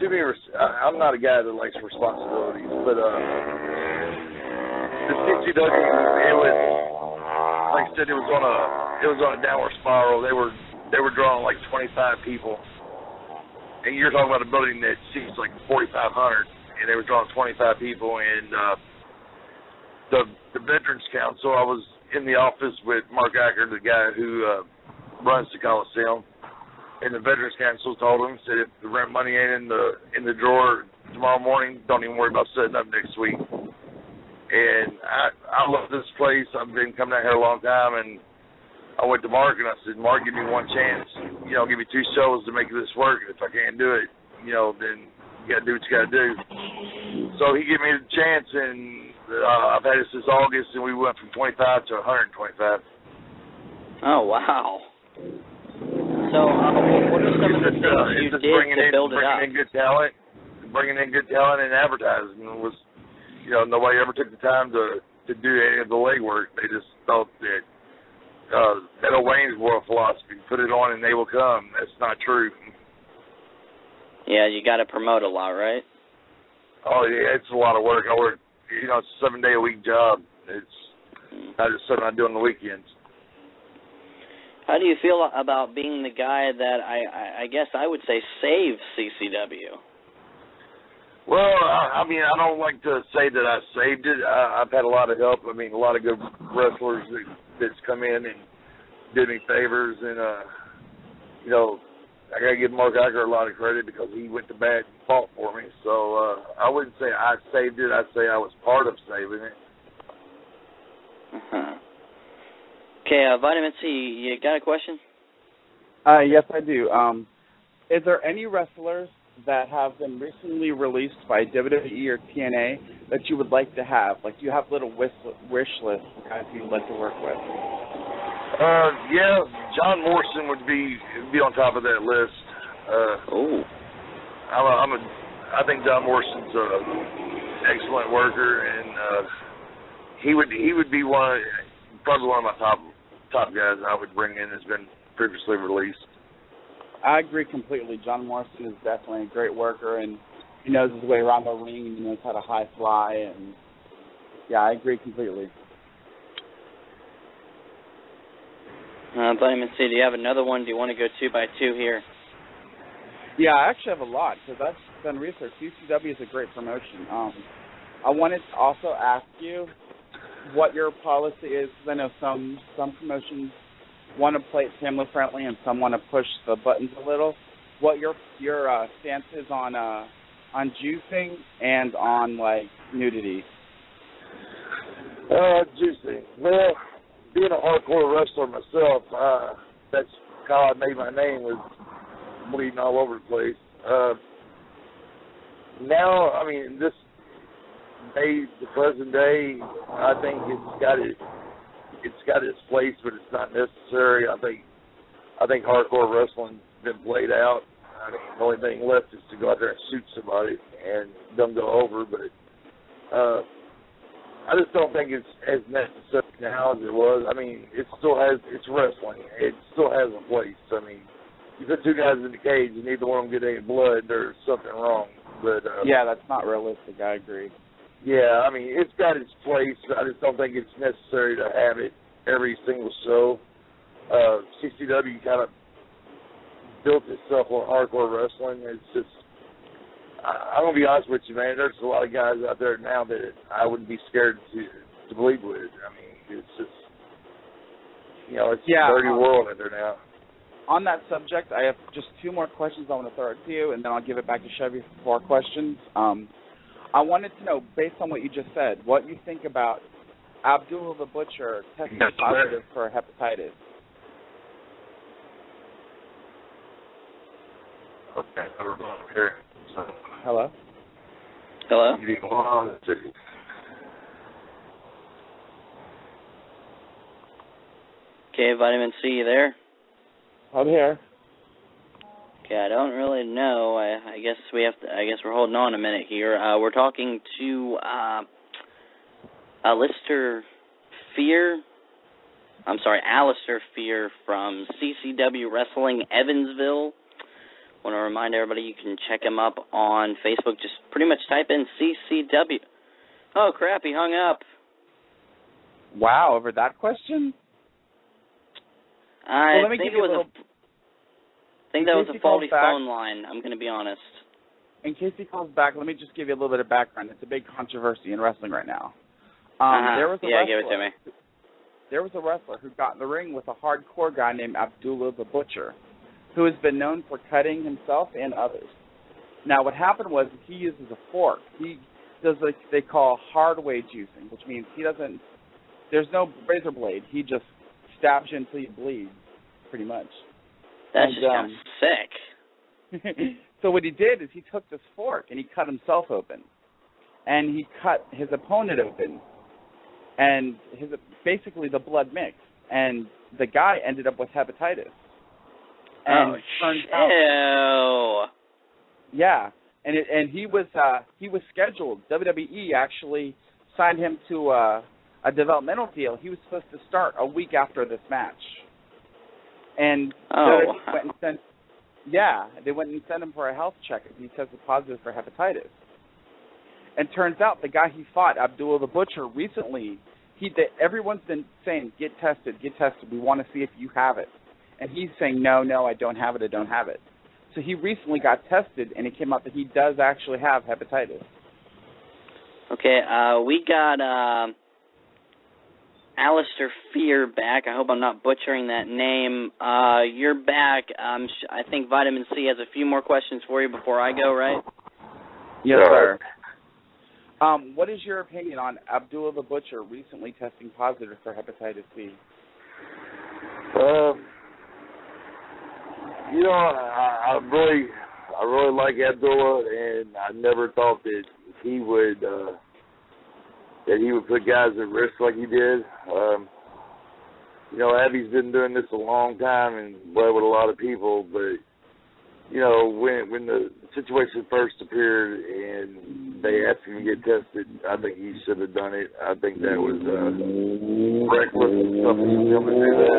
too many. I'm not a guy that likes responsibilities, but the CCW, it was, like I said, it was on a downward spiral. They were drawing like 25 people, and you're talking about a building that seats like 4,500, and they were drawing 25 people. And the Veterans Council, I was in the office with Mark Acker, the guy who runs the Coliseum, and the Veterans Council told him, said, if the rent money ain't in the drawer tomorrow morning, don't even worry about setting up next week. And I love this place. I've been coming out here a long time, and I went to Mark and I said, Mark, give me one chance. Give me 2 shows to make this work. If I can't do it, then you got to do what you got to do. So he gave me the chance, and I've had it since August, and we went from 25 to 125. Oh, wow. So what are some of the things you did to build it up? Bringing in good talent and advertising was, nobody ever took the time to do any of the legwork. They just thought that that old Waynesboro philosophy, put it on and they will come. That's not true. Yeah, you got to promote a lot, right? Oh, yeah, it's a lot of work. I work, it's a 7-day-a-week job. It's not just something I do on the weekends. How do you feel about being the guy that I guess I would say saved CCW? Well, I don't like to say that I saved it. I've had a lot of help. A lot of good wrestlers that's come in and did me favors, and I gotta give Mark Acker a lot of credit because he went to bat and fought for me. So I wouldn't say I saved it. I'd say I was part of saving it. Uh-huh. Okay, Vitamin C, you got a question? Yes, I do. Is there any wrestlers that have been recently released by WWE or TNA that you would like to have? Like, do you have a little wish list of guys you'd like to work with? Yeah, John Morrison would be on top of that list. I think John Morrison's an excellent worker, and he would be probably one of my top guys I would bring in that's been previously released. I agree completely. John Morrison is definitely a great worker, and he knows his way around the ring, and he knows how to high fly, and yeah, I agree completely. Vitamin C, do you have another one? Do you want to go 2 by 2 here? Yeah, I actually have a lot, because I've done research. UCW is a great promotion. I wanted to also ask you what your policy is, because I know some promotions want to play it family friendly and some want to push the buttons a little. What your stance is on juicing and on nudity? Juicing. Well, being a hardcore wrestler myself, that's how I made my name, was bleeding all over the place. Now, this day, the present day, I think it's got its place, but it's not necessary. I think hardcore wrestling's been played out. The only thing left is to go out there and shoot somebody and them go over, but I just don't think it's as necessary now as it was. It's wrestling. It still has a place. You put 2 guys in the cage and neither one of them get any blood, there's something wrong. But yeah, that's not realistic. I agree. Yeah, it's got its place. I just don't think it's necessary to have it every single show. CCW kind of built itself on hardcore wrestling. It's just, I'm going to be honest with you, man, there's a lot of guys out there now that I wouldn't be scared to bleed with. It's just, it's a dirty world out there now. On that subject, I have just 2 more questions I want to throw it to you, and then I'll give it back to Chevy for 4 questions. I wanted to know, based on what you just said, what you think about Abdul the Butcher testing positive for hepatitis. Okay, here. Hello? Hello? Okay, Vitamin C, you there? I'm here. Okay, I don't really know. I guess we're holding on a minute here. We're talking to Alistair Fear from CCW Wrestling Evansville. want to remind everybody you can check him up on Facebook. Just pretty much type in CCW. Oh, crap, he hung up. Wow, over that question? I think it was that was a faulty phone line, I'm going to be honest. In case he calls back, let me just give you a little bit of background. It's a big controversy in wrestling right now. Give it to me. There was a wrestler who got in the ring with a hardcore guy named Abdullah the Butcher, who has been known for cutting himself and others. Now, what happened was he uses a fork. He does what they call hard way juicing, which means there's no razor blade. He just stabs you until you bleed, pretty much. That's just kind of sick. So what he did is he took this fork and he cut himself open. And he cut his opponent open. And basically the blood mixed. And the guy ended up with hepatitis. And yeah. And he was scheduled. WWE actually signed him to a developmental deal. He was supposed to start a week after this match. And they went and sent him for a health check and he tested positive for hepatitis. And turns out the guy he fought, Abdullah the Butcher, recently, everyone's been saying, get tested, we want to see if you have it. And he's saying, no, I don't have it. So he recently got tested, and it came out that he does actually have hepatitis. Okay, we got Alistair Fear back. I hope I'm not butchering that name. You're back. I think Vitamin C has a few more questions for you before I go, right? Yes, sir. What is your opinion on Abdullah the Butcher recently testing positive for hepatitis C? I really like Abdullah, and I never thought that he would put guys at risk like he did. Abby's been doing this a long time and bled with a lot of people, but when the situation first appeared and they asked him to get tested, I think he should have done it. I think that was reckless and something for him to do that.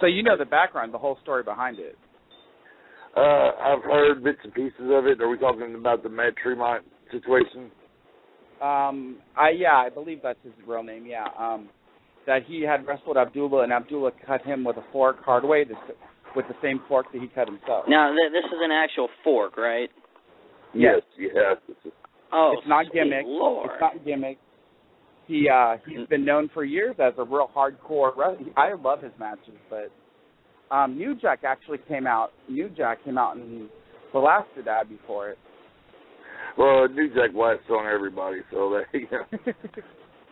So you know the background, the whole story behind it. I've heard bits and pieces of it. Are we talking about the Matt Tremont situation? I believe that's his real name, that he had wrestled Abdullah, and Abdullah cut him with a fork hard way with the same fork that he cut himself. Now, this is an actual fork, right? Yes. It's not gimmick. Lord. It's not gimmick. He's been known for years as a real hardcore wrestler. I love his matches, but New Jack actually came out. New Jack came out and blasted Abby for it. Well, New Jack blasts on everybody, so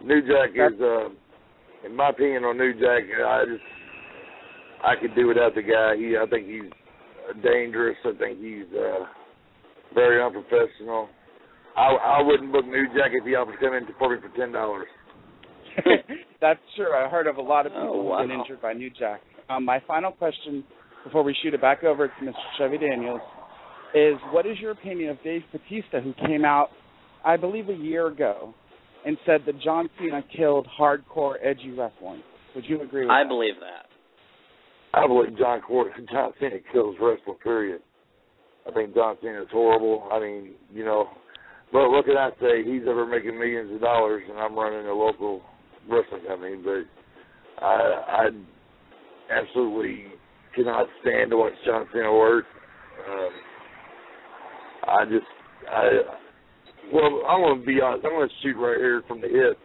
New Jack is, in my opinion, on New Jack, I could do without the guy. I think he's dangerous. I think he's very unprofessional. I wouldn't book New Jack if he offered to come in for me for $10. That's true. I heard of a lot of people who've been injured by New Jack. My final question before we shoot it back over to Mr. Chevy Daniels is, what is your opinion of Dave Bautista, who came out, I believe, a year ago and said that John Cena killed hardcore, edgy wrestling? Would you agree with that? I believe that. I believe John Cena kills wrestling, period. I think John Cena is horrible. I mean, but what can I say? He's ever making millions of dollars, and I'm running a local wrestling company, but I absolutely cannot stand to watch John Cena work. I'm going to be honest. I'm going to shoot right here from the hip.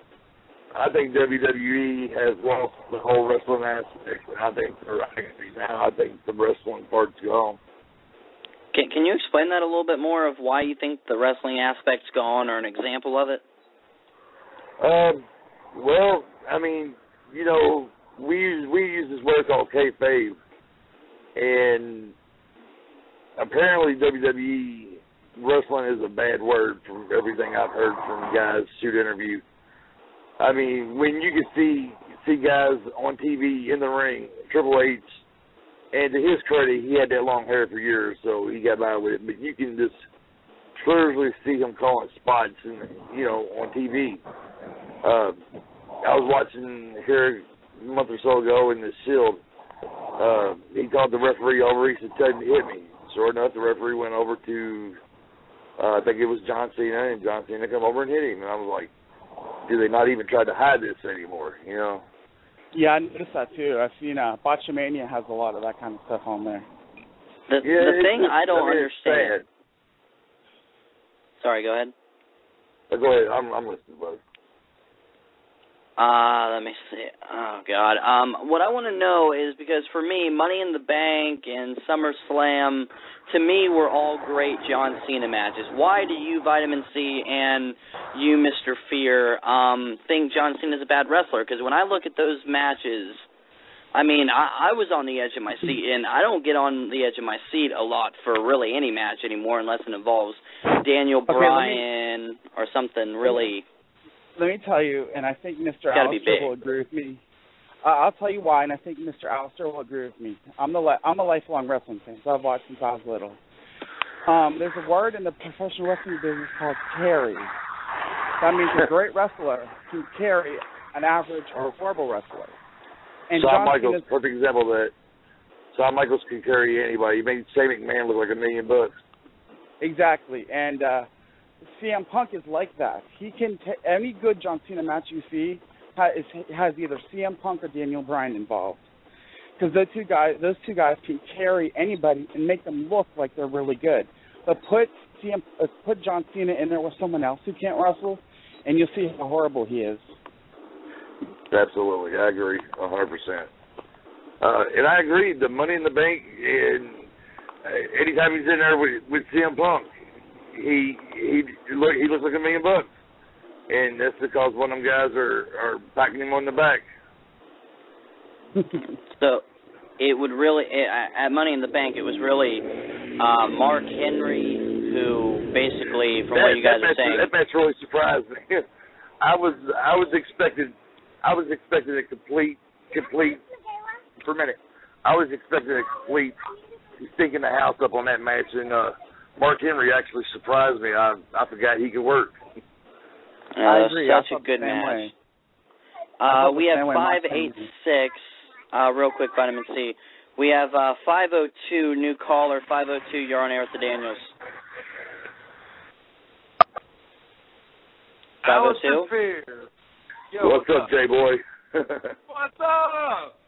I think WWE has lost the whole wrestling aspect. I think the wrestling part's gone. Can you explain that a little bit more of why you think the wrestling aspect's gone, or an example of it? Well, I mean, we use this word called kayfabe, and apparently WWE wrestling is a bad word from everything I've heard from guys shoot interview. I mean, when you can see guys on TV in the ring, Triple H, and to his credit, he had that long hair for years, so he got by with it. But you can just clearly see him calling spots, on TV. I was watching here a month or so ago in the Shield, he called the referee over. He said, "Tell him to hit me." Sure enough, the referee went over to, I think it was John Cena, and John Cena come over and hit him. And I was like, do they not even try to hide this anymore, you know? Yeah, I noticed that too. I've seen Botchamania has a lot of that kind of stuff on there. The thing I don't understand. Sorry, go ahead. Go ahead. I'm listening, buddy. Let me see. Oh, God. What I want to know is, because for me, Money in the Bank and SummerSlam, to me, were all great John Cena matches. Why do you, Vitamin C, and you, Mr. Fear, think John Cena is a bad wrestler? Because when I look at those matches, I mean, I was on the edge of my seat, and I don't get on the edge of my seat a lot for really any match anymore unless it involves Daniel Bryan or something really... Let me tell you, and I think Mr. Alistair will agree with me. I'll tell you why, and I think Mr. Alistair will agree with me. I'm a lifelong wrestling fan, so I've watched since I was little. There's a word in the professional wrestling business called carry. That means a great wrestler can carry an average or horrible wrestler. And Shawn Michaels, perfect example of that. Shawn Michaels can carry anybody. He made Shane McMahon look like $1 million. Exactly, and CM Punk is like that. He can any good John Cena match you see has either CM Punk or Daniel Bryan involved, because those two guys can carry anybody and make them look like they're really good. But put John Cena in there with someone else who can't wrestle, and you'll see how horrible he is. Absolutely, I agree 100%. And I agree. The Money in the Bank, and anytime he's in there with CM Punk, he looks like $1 million, and that's because one of them guys are packing him on the back. So it would really at Money in the Bank, it was really Mark Henry who basically, from what you guys are saying, that match really surprised me. I was expecting a complete for a minute. I was expecting a complete stinking the house up on that match, and Mark Henry actually surprised me. I forgot he could work. I agree. Such a good match. We have 586. Real quick, Vitamin C. We have 502, new caller. 502, you're on air with the Daniels. 502? What's up, J-Boy? What's up?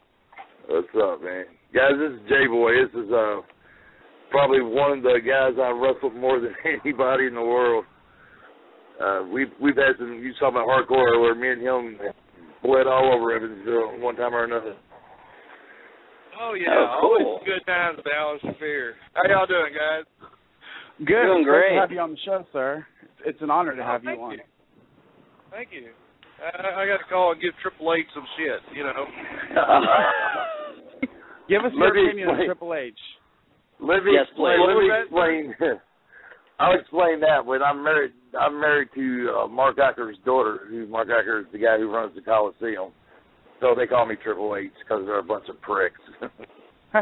What's up, man? Guys, this is J-Boy. This is probably one of the guys I wrestled more than anybody in the world. We've had some, you talking about hardcore, where me and him bled all over Evansville one time or another. Oh, yeah. Cool. Always good times with Alistair Fear. How y'all doing, guys? Good. Doing great. Great to have you on the show, sir. It's an honor to have you on. Thank you. I got to call and give Triple H some shit, you know. Give us your opinion on Triple H. Let me explain. I'll explain that. When I'm married to Mark Acker's daughter, Mark Acker is the guy who runs the Coliseum. So they call me Triple H because they're a bunch of pricks. Yeah,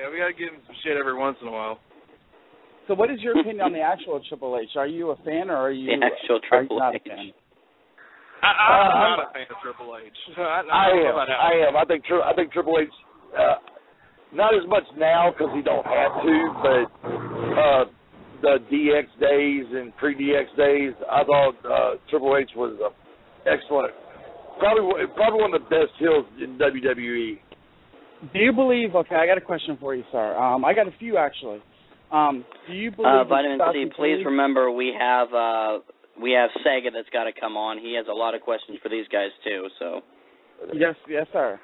we got to give him some shit every once in a while. So what is your opinion on the actual Triple H? Are you a fan, or are you the actual Triple not H? a fan? I'm not a fan of Triple H. I am. I think Triple H, not as much now because he don't have to, but the DX days and pre-DX days, I thought Triple H was excellent. Probably one of the best heels in WWE. Do you believe? Okay, I got a question for you, sir. I got a few actually. Do you believe? Vitamin C, please remember we have Sega that's got to come on. He has a lot of questions for these guys too. So. Yes, sir.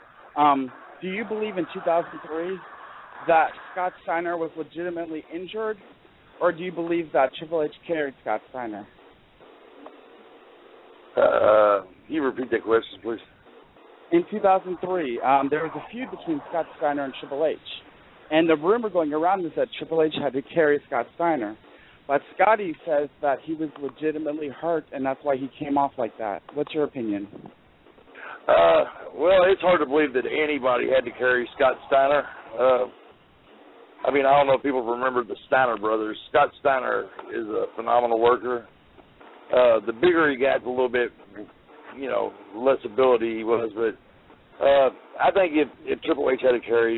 Do you believe in 2003 that Scott Steiner was legitimately injured, or do you believe that Triple H carried Scott Steiner? Can you repeat that question, please? In 2003, there was a feud between Scott Steiner and Triple H. And the rumor going around is that Triple H had to carry Scott Steiner. But Scotty says that he was legitimately hurt, and that's why he came off like that. What's your opinion? Well, it's hard to believe that anybody had to carry Scott Steiner. I mean, I don't know if people remember the Steiner brothers. Scott Steiner is a phenomenal worker. The bigger he got, the little bit, less ability he was. But I think if Triple H had a carry,